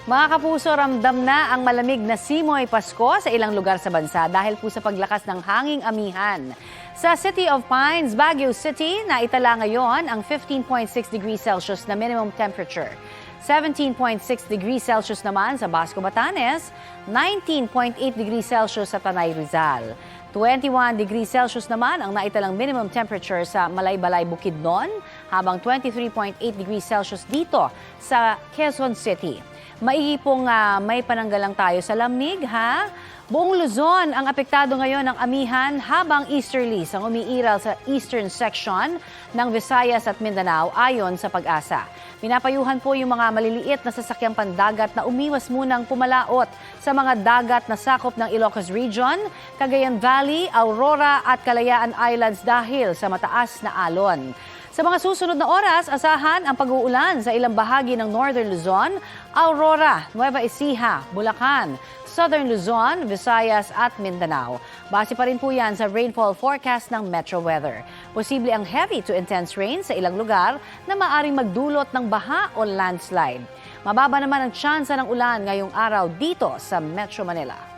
Mga kapuso, ramdam na ang malamig na simoy Pasko sa ilang lugar sa bansa dahil po sa paglakas ng hanging amihan. Sa City of Pines, Baguio City, naitala ngayon ang 15.6 degrees Celsius na minimum temperature. 17.6 degrees Celsius naman sa Basco, Batanes, 19.8 degrees Celsius sa Tanay, Rizal. 21 degrees Celsius naman ang naitalang minimum temperature sa Malaybalay, Bukidnon, habang 23.8 degrees Celsius dito sa Quezon City. Maigi pong may pananggalang tayo sa lamig, ha? Buong Luzon ang apektado ngayon ng amihan habang easterlies ang umiiral sa eastern section ng Visayas at Mindanao ayon sa Pag-asa. Pinapayuhan po yung mga maliliit na sasakyang pandagat na umiwas munang pumalaot sa mga dagat na sakop ng Ilocos Region, Cagayan Valley, Aurora at Kalayaan Islands dahil sa mataas na alon. Sa mga susunod na oras, asahan ang pag-uulan sa ilang bahagi ng Northern Luzon, Aurora, Nueva Ecija, Bulacan, Southern Luzon, Visayas at Mindanao. Base pa rin po yan sa rainfall forecast ng Metro Weather. Posible ang heavy to intense rain sa ilang lugar na maaring magdulot ng baha o landslide. Mababa naman ang tsansa ng ulan ngayong araw dito sa Metro Manila.